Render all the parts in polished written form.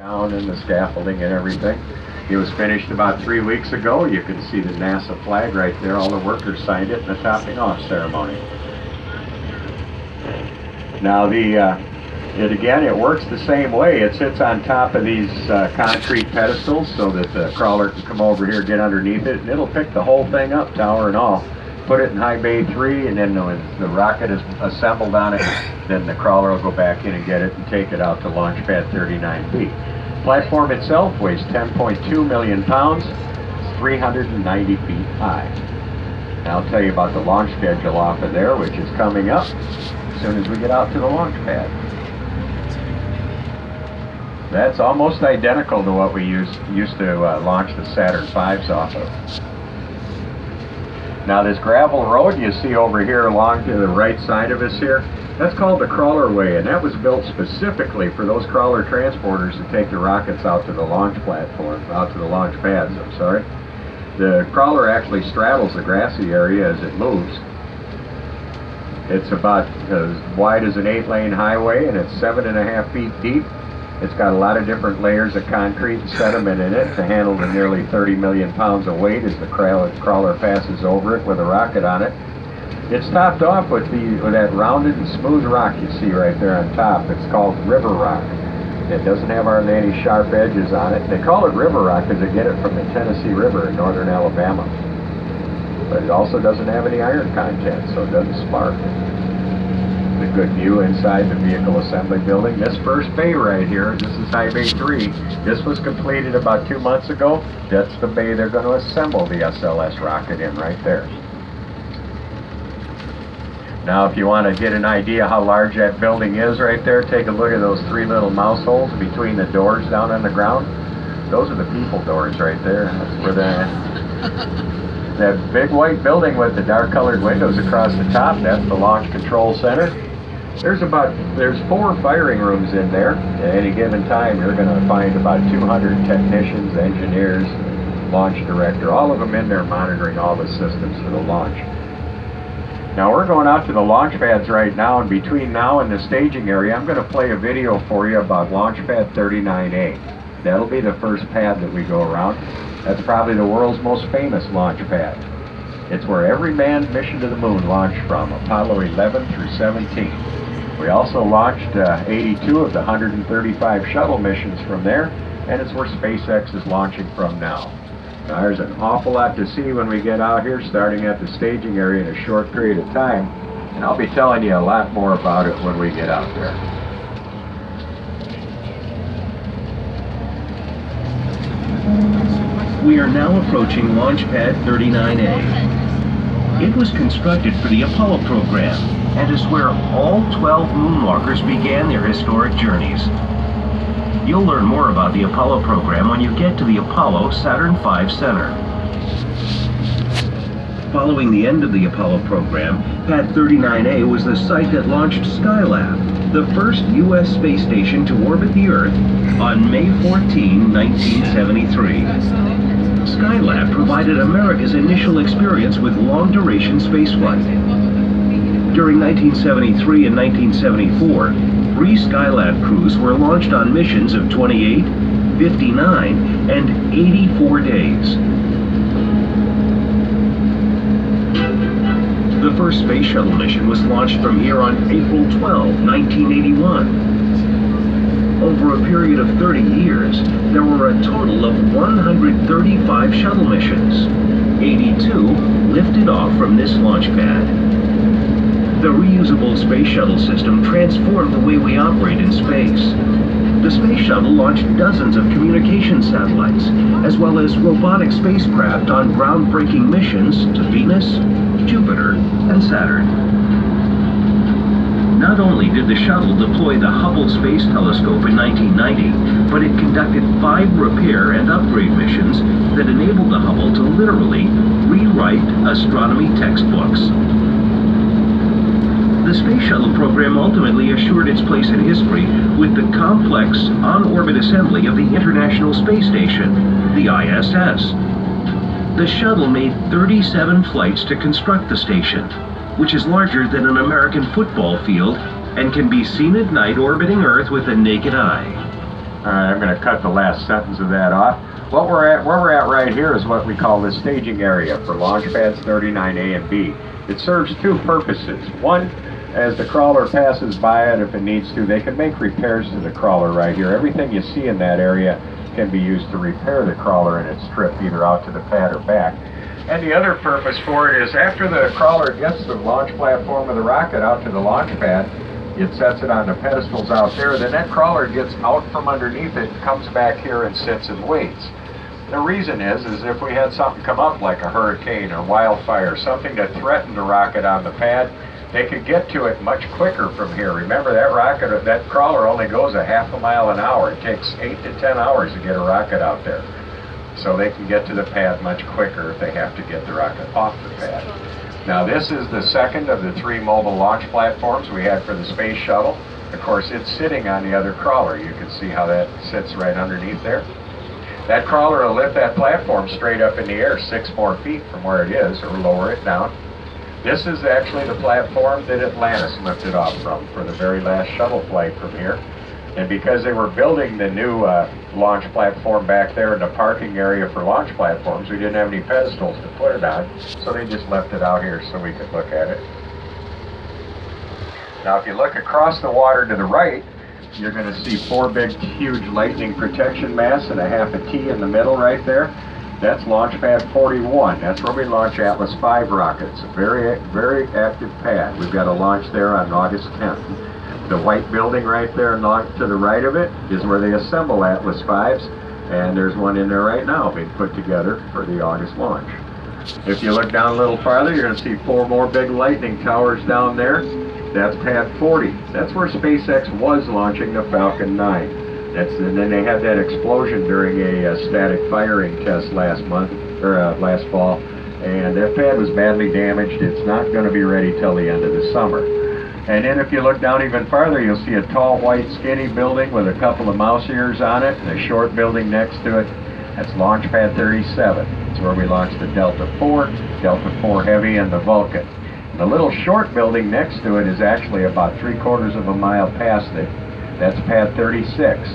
down and the scaffolding and everything. It was finished about 3 weeks ago. You can see the NASA flag right there. All the workers signed it in the topping off ceremony. Now it works the same way. It sits on top of these concrete pedestals so that the crawler can come over here, get underneath it, and it'll pick the whole thing up, tower and all. Put it in high bay 3, and then when the rocket is assembled on it, then the crawler will go back in and get it and take it out to launch pad 39B. Platform itself weighs 10.2 million pounds, it's 390 feet high. Now I'll tell you about the launch schedule off of there, which is coming up as soon as we get out to the launch pad. That's almost identical to what we used to launch the Saturn V's off of. Now this gravel road you see over here along to the right side of us here, that's called the Crawlerway, and that was built specifically for those crawler transporters to take the rockets out to the launch platform, out to the launch pads, I'm sorry. The crawler actually straddles the grassy area as it moves. It's about as wide as an 8-lane highway, and it's 7.5 feet deep. It's got a lot of different layers of concrete and sediment in it to handle the nearly 30 million pounds of weight as the crawler passes over it with a rocket on it. It's topped off with that rounded and smooth rock you see right there on top. It's called river rock. It doesn't have hardly any sharp edges on it. They call it river rock because they get it from the Tennessee River in northern Alabama. But it also doesn't have any iron content, so it doesn't spark. A good view inside the vehicle assembly building. This first bay right here, this is high bay 3. This was completed about 2 months ago. That's the bay they're going to assemble the SLS rocket in right there. Now if you want to get an idea how large that building is right there, take a look at those 3 little mouse holes between the doors down on the ground. Those are the people doors right there. That's where that big white building with the dark colored windows across the top, that's the launch control center. There's 4 firing rooms in there. At any given time, you're going to find about 200 technicians, engineers, launch director, all of them in there monitoring all the systems for the launch. Now we're going out to the launch pads right now, and between now and the staging area, I'm going to play a video for you about launch pad 39A. That'll be the first pad that we go around. That's probably the world's most famous launch pad. It's where every manned mission to the moon launched from, Apollo 11 through 17. We also launched 82 of the 135 shuttle missions from there, and it's where SpaceX is launching from now. Now, there's an awful lot to see when we get out here, starting at the staging area in a short period of time, and I'll be telling you a lot more about it when we get out there. We are now approaching Launch Pad 39A. It was constructed for the Apollo program and is where all 12 moonwalkers began their historic journeys. You'll learn more about the Apollo program when you get to the Apollo Saturn V Center. Following the end of the Apollo program, Pad 39A was the site that launched Skylab, the first U.S. space station to orbit the Earth, on May 14, 1973. Skylab provided America's initial experience with long-duration spaceflight. During 1973 and 1974, 3 Skylab crews were launched on missions of 28, 59, and 84 days. The first space shuttle mission was launched from here on April 12, 1981. Over a period of 30 years, there were a total of 135 shuttle missions. 82 lifted off from this launch pad. The reusable space shuttle system transformed the way we operate in space. The space shuttle launched dozens of communication satellites, as well as robotic spacecraft on groundbreaking missions to Venus, Jupiter, and Saturn. Not only did the shuttle deploy the Hubble Space Telescope in 1990, but it conducted 5 repair and upgrade missions that enabled the Hubble to literally rewrite astronomy textbooks. The Space Shuttle program ultimately assured its place in history with the complex on-orbit assembly of the International Space Station, the ISS. The shuttle made 37 flights to construct the station, which is larger than an American football field and can be seen at night orbiting Earth with the naked eye. I'm going to cut the last sentence of that off. Where we're at right here is what we call the staging area for launch pads 39A and B. It serves two purposes. One, as the crawler passes by it, if it needs to, they can make repairs to the crawler right here. Everything you see in that area can be used to repair the crawler in its trip, either out to the pad or back. And the other purpose for it is after the crawler gets the launch platform of the rocket out to the launch pad, it sets it on the pedestals out there, then that crawler gets out from underneath it, comes back here and sits and waits. The reason is if we had something come up like a hurricane or wildfire, something that threatened the rocket on the pad, they could get to it much quicker from here. Remember, that crawler only goes a half a mile an hour. It takes 8 to 10 hours to get a rocket out there. So they can get to the pad much quicker if they have to get the rocket off the pad. Now this is the second of the 3 mobile launch platforms we had for the space shuttle. Of course, it's sitting on the other crawler. You can see how that sits right underneath there. That crawler will lift that platform straight up in the air 6 more feet from where it is, or lower it down. This is actually the platform that Atlantis lifted off from for the very last shuttle flight from here. And because they were building the new launch platform back there in the parking area for launch platforms, we didn't have any pedestals to put it on, so they just left it out here so we could look at it. Now if you look across the water to the right, you're going to see 4 big, huge lightning protection masts and a half a T in the middle right there. That's Launch Pad 41. That's where we launch Atlas V rockets. A very, very active pad. We've got a launch there on August 10th. The white building right there to the right of it is where they assemble Atlas V's, and there's one in there right now being put together for the August launch. If you look down a little farther, you're going to see 4 more big lightning towers down there. That's Pad 40. That's where SpaceX was launching the Falcon 9. And then they had that explosion during a static firing test last fall, and that pad was badly damaged. It's not going to be ready till the end of the summer. And then if you look down even farther, you'll see a tall, white, skinny building with a couple of mouse ears on it, and a short building next to it. That's Launch Pad 37. It's where we launched the Delta IV, Delta IV Heavy, and the Vulcan. The little short building next to it is actually about 3/4 of a mile past it. That's Pad 36.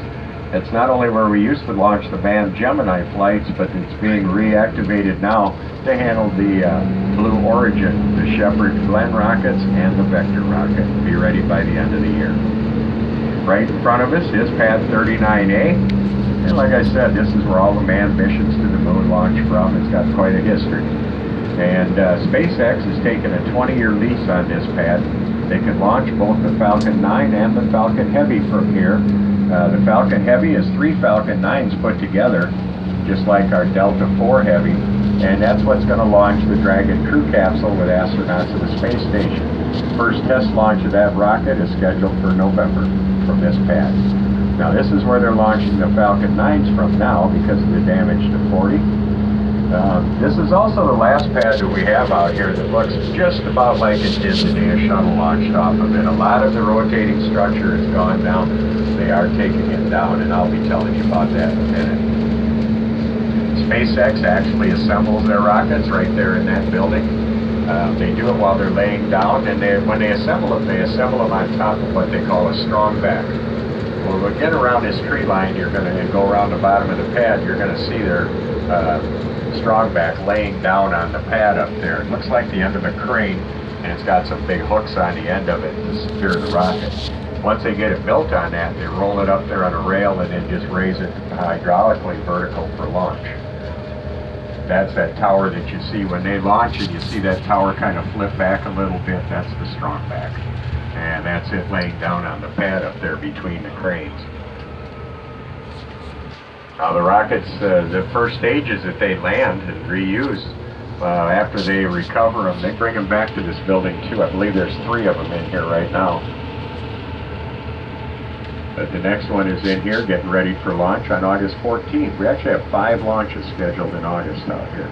It's not only where we used to launch the manned Gemini flights, but it's being reactivated now to handle the Blue Origin, the Shepard Glenn rockets, and the Vector rocket. Be ready by the end of the year. Right in front of us is Pad 39A. And like I said, this is where all the manned missions to the moon launch from. It's got quite a history. And SpaceX has taken a 20-year lease on this pad. They can launch both the Falcon 9 and the Falcon Heavy from here. The Falcon Heavy is 3 Falcon 9s put together, just like our Delta IV Heavy, and that's what's going to launch the Dragon crew capsule with astronauts to the space station. First test launch of that rocket is scheduled for November from this pad. Now this is where they're launching the Falcon 9s from now because of the damage to 40. This is also the last pad that we have out here that looks just about like it did the day a shuttle launched off of it. A lot of the rotating structure has gone down. They are taking it down, and I'll be telling you about that in a minute. SpaceX actually assembles their rockets right there in that building. They do it while they're laying down, and when they assemble them on top of what they call a strong back. When we get around this tree line, you're going to go around the bottom of the pad, you're going to see their strong back laying down on the pad up there. It looks like the end of a crane, and it's got some big hooks on the end of it to secure the rocket. Once they get it built on that, they roll it up there on a rail and then just raise it hydraulically vertical for launch. That's that tower that you see when they launch, and you see that tower kind of flip back a little bit. That's the strong back. And that's it laying down on the pad up there between the cranes. Now the rockets, the first stages that they land and reuse, after they recover them, they bring them back to this building too. I believe there's 3 of them in here right now. But the next one is in here getting ready for launch on August 14th. We actually have 5 launches scheduled in August out here.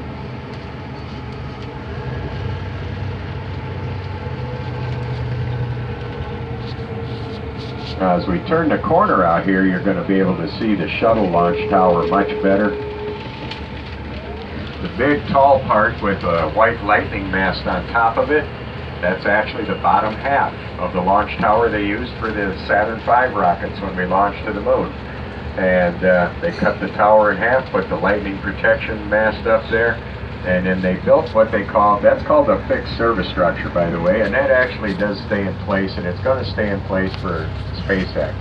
Now, as we turn the corner out here, you're going to be able to see the shuttle launch tower much better. The big tall part with a white lightning mast on top of it, that's actually the bottom half of the launch tower they used for the Saturn V rockets when we launched to the moon. and they cut the tower in half, put the lightning protection mast up there, and then they built what they call, that's called a fixed service structure, by the way, and that actually does stay in place, and it's going to stay in place for SpaceX.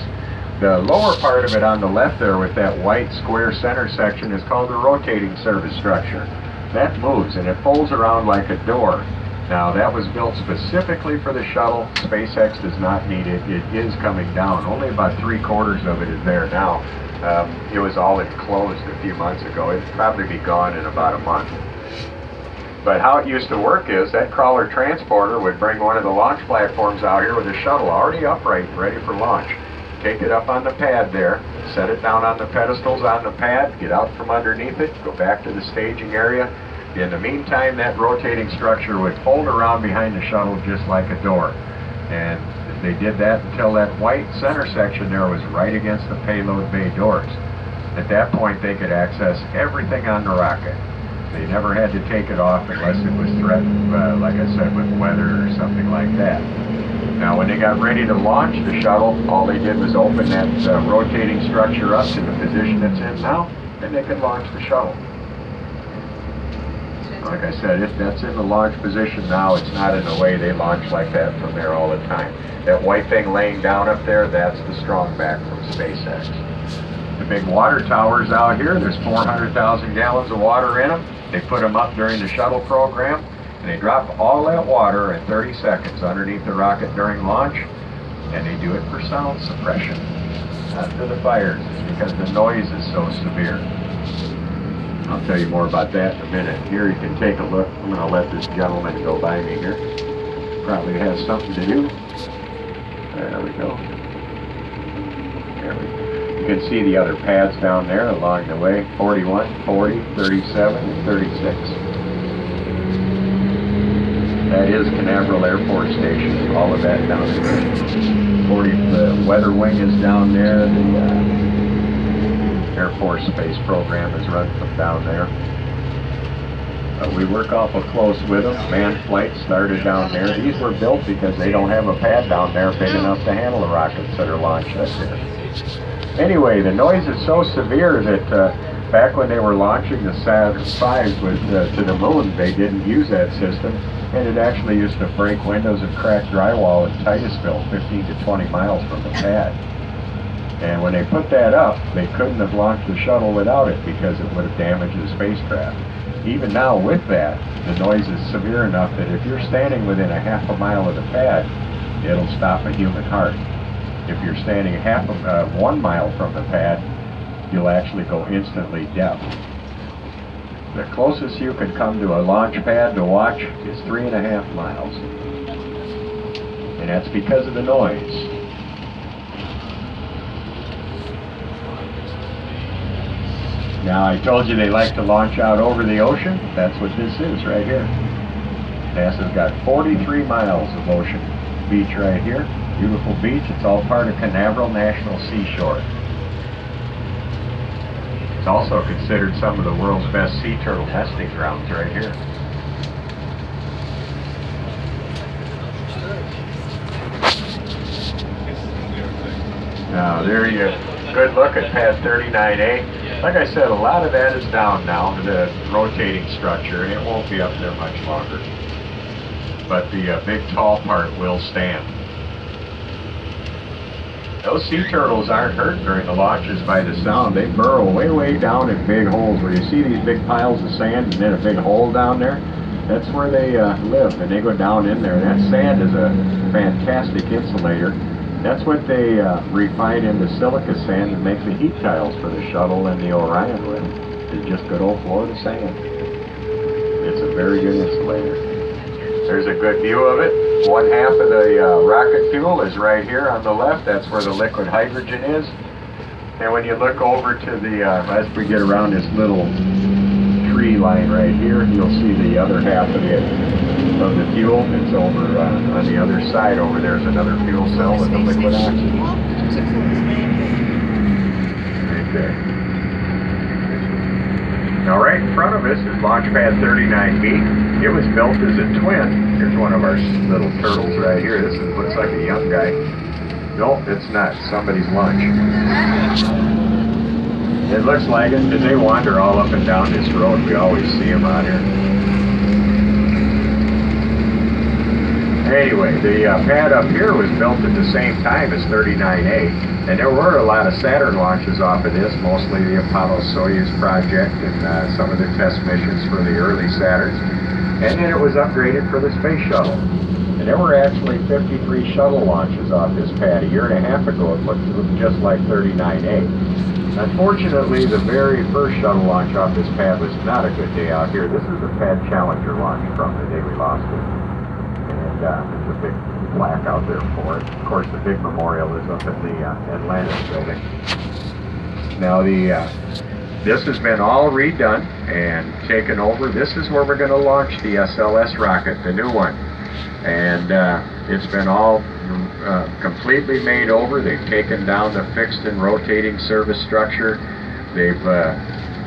The lower part of it on the left there with that white square center section is called the rotating service structure. That moves and it folds around like a door. Now that was built specifically for the shuttle. SpaceX does not need it. It is coming down. Only about 3/4 of it is there now. It was all enclosed a few months ago. It'd probably be gone in about a month. But how it used to work is that crawler transporter would bring one of the launch platforms out here with a shuttle already upright and ready for launch. Take it up on the pad there, set it down on the pedestals on the pad, get out from underneath it, go back to the staging area. In the meantime, that rotating structure would fold around behind the shuttle just like a door. And they did that until that white center section there was right against the payload bay doors. At that point, they could access everything on the rocket. They never had to take it off unless it was threatened, like I said, with weather or something like that. Now, when they got ready to launch the shuttle, all they did was open that rotating structure up to the position it's in now, and they could launch the shuttle. Like I said, if that's in the launch position now, it's not in the way they launch like that from there all the time. That white thing laying down up there, that's the strong back from SpaceX. The big water towers out here, there's 400,000 gallons of water in them. They put them up during the shuttle program, and they drop all that water in 30 seconds underneath the rocket during launch, and they do it for sound suppression, not for the fires. It's because the noise is so severe. I'll tell you more about that in a minute. Here you can take a look. I'm going to let this gentleman go by me here. Probably has something to do. There we go. There we go. You can see the other pads down there along the way. 41, 40, 37, and 36. That is Canaveral Air Force Station. All of that down there. 40, the weather wing is down there. The Air Force Space Program is run from down there. We work awful close with them. Manned flight started down there. These were built because they don't have a pad down there big enough to handle the rockets that are launched up there. Anyway, the noise is so severe that back when they were launching the Saturn V to the moon, they didn't use that system, and it actually used to break windows and crack drywall in Titusville, 15 to 20 miles from the pad. And when they put that up, they couldn't have launched the shuttle without it because it would have damaged the spacecraft. Even now with that, the noise is severe enough that if you're standing within a half a mile of the pad, it'll stop a human heart. If you're standing 1 mile from the pad, you'll actually go instantly deaf. The closest you could come to a launch pad to watch is 3.5 miles. And that's because of the noise. Now, I told you they like to launch out over the ocean. That's what this is right here. NASA's got 43 miles of ocean beach right here. Beautiful beach. It's all part of Canaveral National Seashore. It's also considered some of the world's best sea turtle nesting grounds right here. Now, there you go. Good look at pad 39A. Like I said, a lot of that is down now, the rotating structure, and it won't be up there much longer. But the big tall part will stand. Those sea turtles aren't hurt during the launches by the sound. They burrow way, way down in big holes. Where you see these big piles of sand and then a big hole down there, that's where they live, and they go down in there. That sand is a fantastic insulator. That's what they refine into silica sand and make the heat tiles for the shuttle and the Orion with. It's just good old Florida sand. It's a very good insulator. There's a good view of it. One half of the rocket fuel is right here on the left. That's where the liquid hydrogen is. And when you look over to the, as we get around this little tree line right here, you'll see the other half of the fuel. It's over on the other side. Over there's another fuel cell with the liquid oxygen. Right there. Now right in front of us is Launch Pad 39B. It was built as a twin. Here's one of our little turtles right here. This looks like a young guy. Nope, it's not. Somebody's lunch. It looks like it, because they wander all up and down this road. We always see them out here. Anyway, the pad up here was built at the same time as 39A, and there were a lot of Saturn launches off of this, mostly the Apollo-Soyuz project and some of the test missions for the early Saturns. And then it was upgraded for the space shuttle. And there were actually 53 shuttle launches off this pad. A year and a half ago, it looked just like 39A. Unfortunately, the very first shuttle launch off this pad was not a good day out here. This is the Pad Challenger launch from the day we lost it. And there's a big plaque out there for it. Of course, the big memorial is up in the Atlantis building. Now, this has been all redone and taken over. This is where we're going to launch the SLS rocket, the new one. And it's been all completely made over. They've taken down the fixed and rotating service structure. They've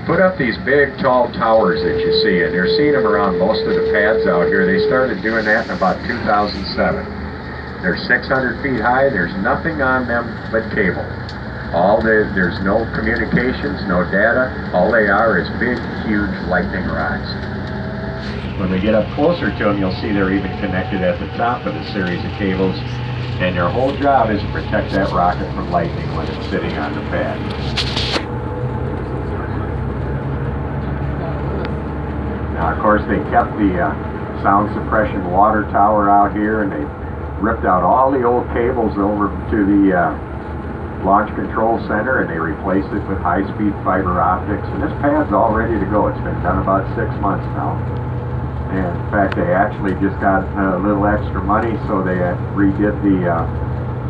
put up these big, tall towers that you see, and you're seeing them around most of the pads out here. They started doing that in about 2007. They're 600 feet high. There's nothing on them but cable. There's no communications, no data. All they are is big, huge lightning rods. When we get up closer to them, you'll see they're even connected at the top of the series of cables, and their whole job is to protect that rocket from lightning when it's sitting on the pad. Now, of course, they kept the sound suppression water tower out here, and they ripped out all the old cables over to the Launch Control Center, and they replaced it with high-speed fiber optics. And this pad's all ready to go. It's been done about 6 months now. And in fact, they actually just got a little extra money, so they redid the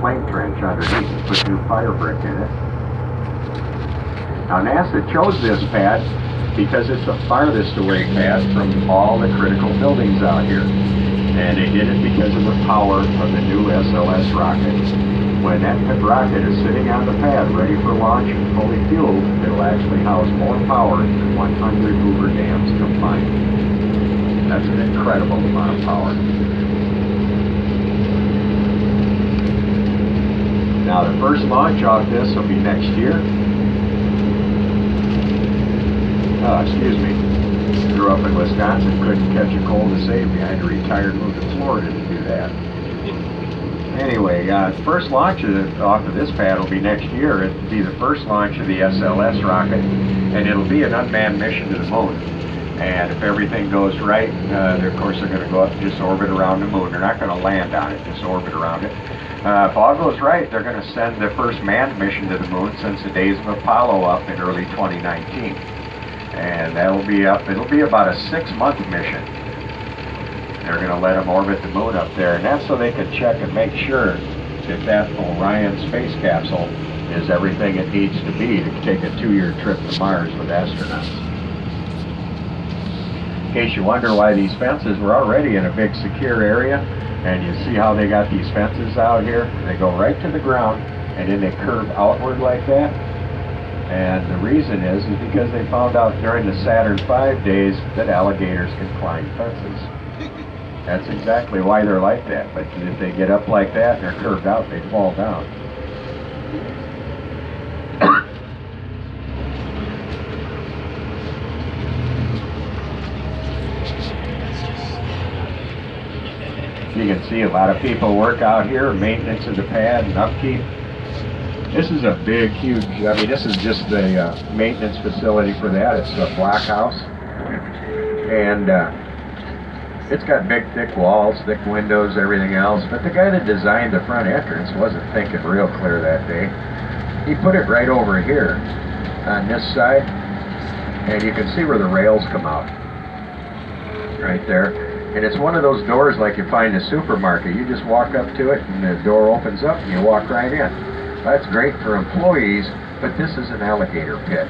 flame trench underneath and put new fire brick in it. Now, NASA chose this pad because it's the farthest away pad from all the critical buildings out here. And they did it because of the power of the new SLS rocket. When that rocket is sitting on the pad ready for launch and fully fueled, it'll actually house more power than 100 Hoover dams combined. That's an incredible amount of power. Now, the first launch off this will be next year. Excuse me. Grew up in Wisconsin, couldn't catch a cold to save me. I had to retire and move to Florida to do that. Anyway, the first launch off of this pad will be next year. It'll be the first launch of the SLS rocket, and it'll be an unmanned mission to the moon. And if everything goes right, of course they're going to go up and just orbit around the moon. They're not going to land on it, just orbit around it. If all goes right, they're going to send the first manned mission to the moon since the days of Apollo up in early 2019. And that'll be it'll be about a 6-month mission. They're going to let them orbit the moon up there, and that's so they can check and make sure that Orion space capsule is everything it needs to be to take a 2-year trip to Mars with astronauts. In case you wonder why these fences were already in a big secure area, and you see how they got these fences out here. They go right to the ground, and then they curve outward like that. And the reason is because they found out during the Saturn V days that alligators can climb fences. That's exactly why they're like that. But if they get up like that and they're curved out, they fall down. You can see a lot of people work out here, maintenance of the pad and upkeep. This is a big, huge, I mean, this is just the maintenance facility for that. It's a block house. And it's got big, thick walls, thick windows, everything else. But the guy that designed the front entrance wasn't thinking real clear that day. He put it right over here on this side. And you can see where the rails come out. Right there. And it's one of those doors like you find in a supermarket. You just walk up to it and the door opens up and you walk right in. That's great for employees, but this is an alligator pit.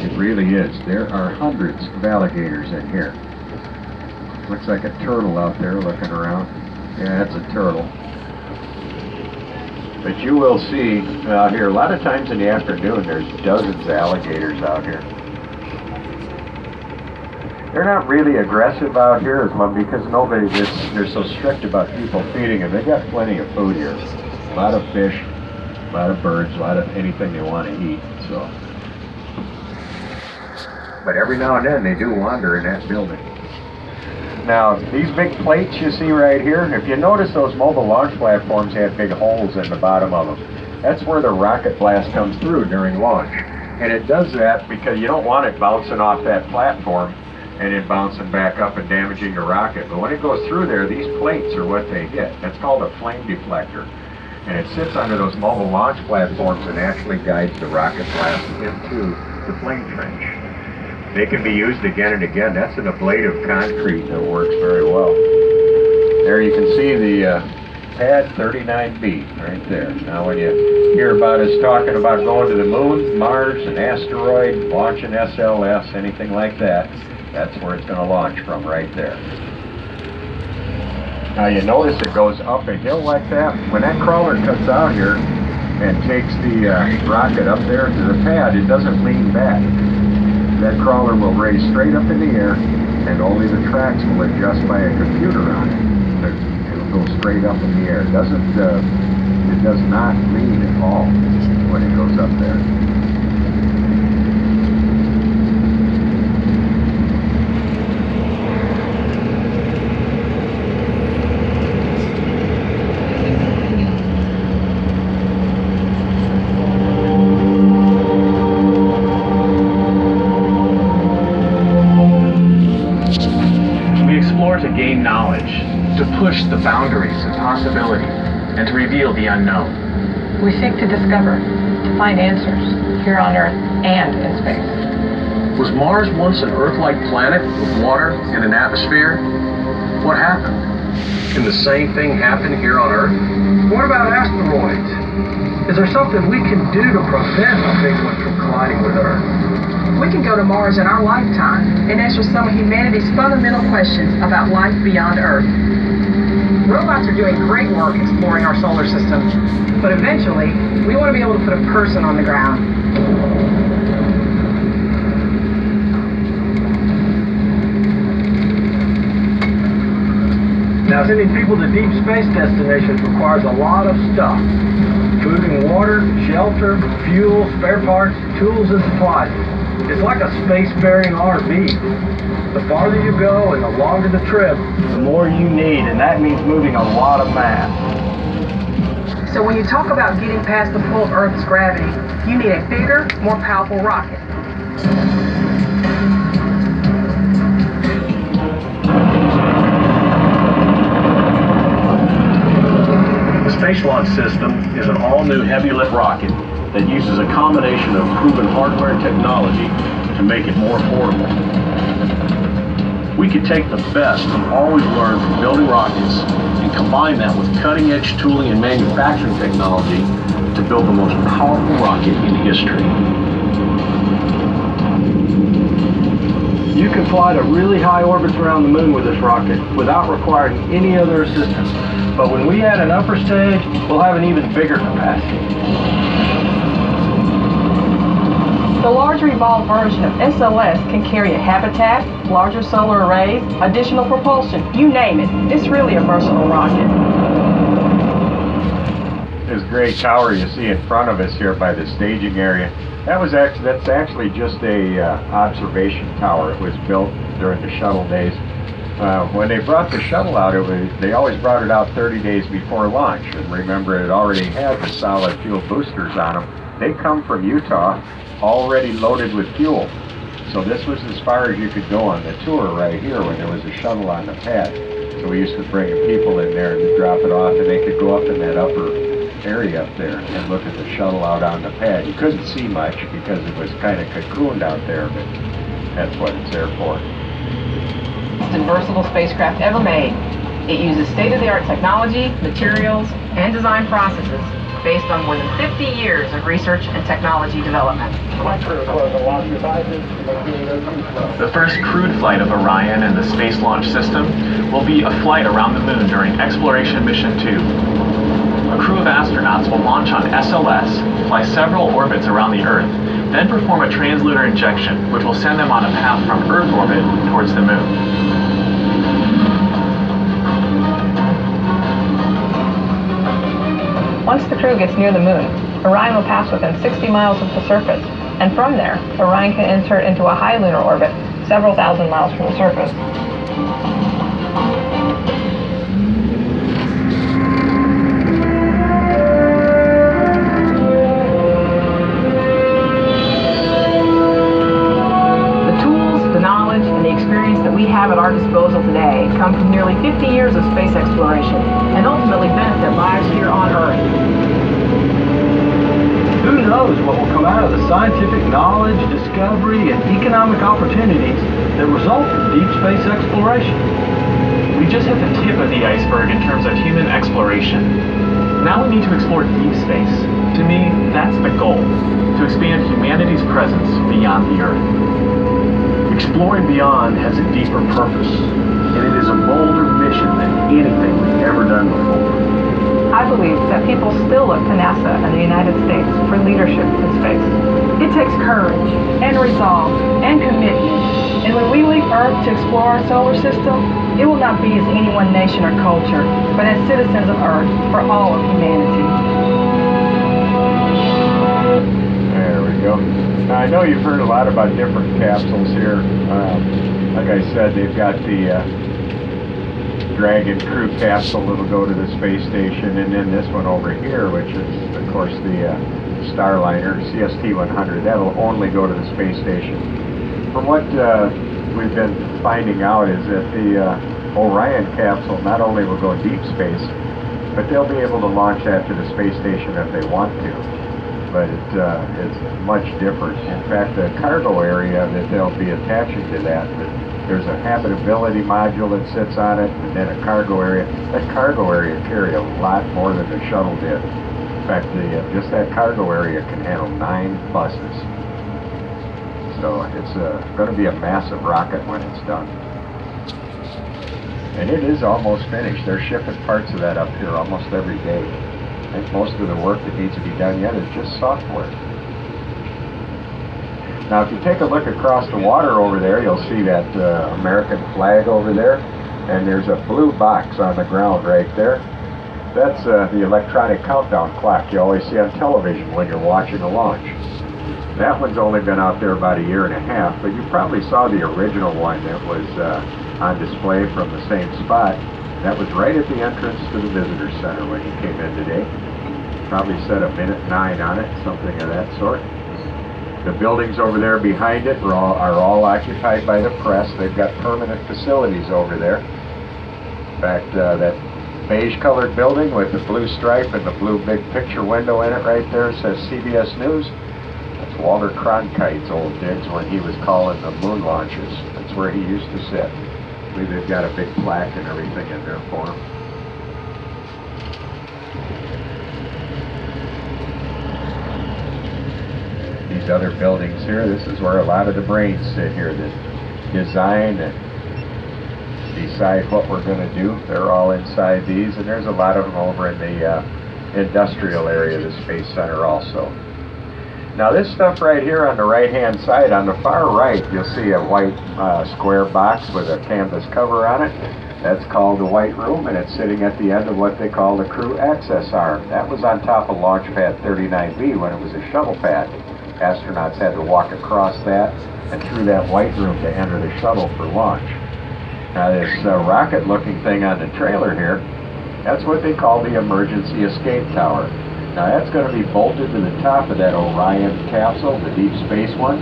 It really is. There are hundreds of alligators in here. Looks like a turtle out there looking around. Yeah, that's a turtle. But you will see out here, a lot of times in the afternoon, there's dozens of alligators out here. They're not really aggressive out here as well because they're so strict about people feeding them. They got plenty of food here. A lot of fish, a lot of birds, a lot of anything they want to eat. So, but every now and then they do wander in that building. Now, these big plates you see right here, if you notice those mobile launch platforms had big holes in the bottom of them. That's where the rocket blast comes through during launch. And it does that because you don't want it bouncing off that platform and then bouncing back up and damaging the rocket. But when it goes through there, these plates are what they hit. That's called a flame deflector. And it sits under those mobile launch platforms and actually guides the rocket blast into the flame trench. They can be used again and again. That's an ablative concrete that works very well. There you can see the pad 39B right there. Now when you hear about us talking about going to the moon, Mars, an asteroid, launching SLS, anything like that, that's where it's going to launch from right there. Now you notice it goes up a hill like that. When that crawler cuts out here and takes the rocket up there to the pad, it doesn't lean back. That crawler will raise straight up in the air, and only the tracks will adjust by a computer on it. It'll go straight up in the air. It does not lean at all when it goes up there. To gain knowledge, to push the boundaries of possibility, and to reveal the unknown. We seek to discover, to find answers, here on Earth and in space. Was Mars once an Earth-like planet with water and an atmosphere? What happened? Can the same thing happen here on Earth? What about asteroids? Is there something we can do to prevent a big one from colliding with Earth? We can go to Mars in our lifetime and answer some of humanity's fundamental questions about life beyond Earth. Robots are doing great work exploring our solar system, but eventually, we want to be able to put a person on the ground. Now, sending people to deep space destinations requires a lot of stuff. Food and water, shelter, fuel, spare parts, tools, and supplies. It's like a space-faring RV. The farther you go and the longer the trip, the more you need, and that means moving a lot of mass. So when you talk about getting past the pull of Earth's gravity, you need a bigger, more powerful rocket. The Space Launch System is an all-new heavy-lift rocket that uses a combination of proven hardware and technology to make it more affordable. We could take the best from all we've learned from building rockets and combine that with cutting-edge tooling and manufacturing technology to build the most powerful rocket in history. You can fly to really high orbits around the moon with this rocket without requiring any other assistance. But when we add an upper stage, we'll have an even bigger capacity. The large revolved version of SLS can carry a habitat, larger solar arrays, additional propulsion, you name it. It's really a versatile rocket. This great tower you see in front of us here by the staging area, that's actually just a observation tower. It was built during the shuttle days. When they brought the shuttle out, they always brought it out 30 days before launch. And remember, it already had the solid fuel boosters on them. They come from Utah, already loaded with fuel. So this was as far as you could go on the tour right here when there was a shuttle on the pad. So we used to bring people in there and drop it off, and they could go up in that upper area up there and look at the shuttle out on the pad. You couldn't see much because it was kind of cocooned out there, but that's what it's there for. Most versatile spacecraft ever made. It uses state-of-the-art technology, materials, and design processes based on more than 50 years of research and technology development. The first crewed flight of Orion and the Space Launch System will be a flight around the moon during Exploration Mission 2. A crew of astronauts will launch on SLS, fly several orbits around the Earth, then perform a translunar injection, which will send them on a path from Earth orbit towards the moon. Once the crew gets near the moon, Orion will pass within 60 miles of the surface, And from there, Orion can insert into a high lunar orbit several thousand miles from the surface. The tools, the knowledge, and the experience that we have at our disposal today come from nearly 50 years of space exploration and ultimately benefit lives here on Earth. Who knows what will come out of the scientific knowledge, discovery, and economic opportunities that result from deep space exploration? We just hit the tip of the iceberg in terms of human exploration. Now we need to explore deep space. To me, that's the goal, to expand humanity's presence beyond the Earth. Exploring beyond has a deeper purpose, and it is a bolder mission than anything we've ever done before. I believe that people still look to NASA and the United States for leadership in space. It takes courage and resolve and commitment. And when we leave Earth to explore our solar system, it will not be as any one nation or culture, but as citizens of Earth for all of humanity. There we go. Now, I know you've heard a lot about different capsules here. Like I said, they've got the Dragon crew capsule that'll go to the space station, and then this one over here, which is, of course, the Starliner CST-100. That'll only go to the space station. From what we've been finding out is that the Orion capsule not only will go deep space, but they'll be able to launch that to the space station if they want to. But it's much different. In fact, the cargo area that they'll be attaching to that, there's a habitability module that sits on it, and then a cargo area. That cargo area carried a lot more than the shuttle did. In fact, just that cargo area can handle 9 buses. So it's going to be a massive rocket when it's done. And it is almost finished. They're shipping parts of that up here almost every day. I think most of the work that needs to be done yet is just software. Now, if you take a look across the water over there, you'll see that American flag over there, and there's a blue box on the ground right there. That's the electronic countdown clock you always see on television when you're watching a launch. That one's only been out there about 1.5 years, but you probably saw the original one that was on display from the same spot. That was right at the entrance to the visitor center when you came in today. Probably said 1:09 on it, something of that sort. The buildings over there behind it are all occupied by the press. They've got permanent facilities over there. In fact, that beige-colored building with the blue stripe and the blue big picture window in it right there says CBS News. That's Walter Cronkite's old digs when he was calling the moon launches. That's where he used to sit. I believe they've got a big plaque and everything in there for him. These other buildings here, this is where a lot of the brains sit here that design and decide what we're going to do. They're all inside these, and there's a lot of them over in the industrial area of the Space Center also. Now this stuff right here on the right hand side, on the far right, you'll see a white square box with a canvas cover on it. That's called the White Room, and it's sitting at the end of what they call the crew access arm. That was on top of Launch Pad 39B when it was a shuttle pad. Astronauts had to walk across that and through that white room to enter the shuttle for launch. Now this rocket-looking thing on the trailer here, that's what they call the emergency escape tower. Now that's going to be bolted to the top of that Orion capsule, the deep space one.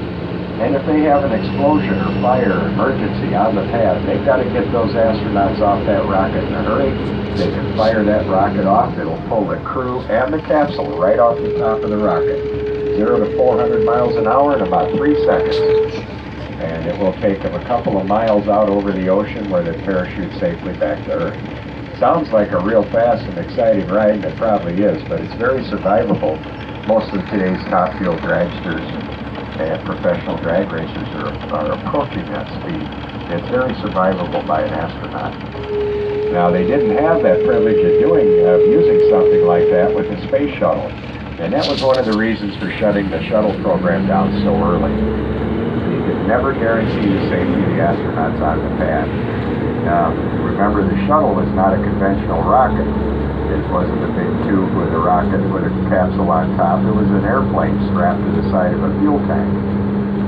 And if they have an explosion or fire or emergency on the pad, they've got to get those astronauts off that rocket in a hurry. They can fire that rocket off. It'll pull the crew and the capsule right off the top of the rocket. 0 to 400 miles an hour in about 3 seconds. And it will take them a couple of miles out over the ocean where they parachute safely back to Earth. Sounds like a real fast and exciting ride, and it probably is, but it's very survivable. Most of today's top fuel dragsters and professional drag racers are approaching that speed. It's very survivable by an astronaut. Now, they didn't have that privilege of using something like that with the space shuttle. And that was one of the reasons for shutting the shuttle program down so early. You could never guarantee the safety of the astronauts on the pad. Now, remember, the shuttle is not a conventional rocket. It wasn't a big tube with a rocket with a capsule on top. It was an airplane strapped to the side of a fuel tank.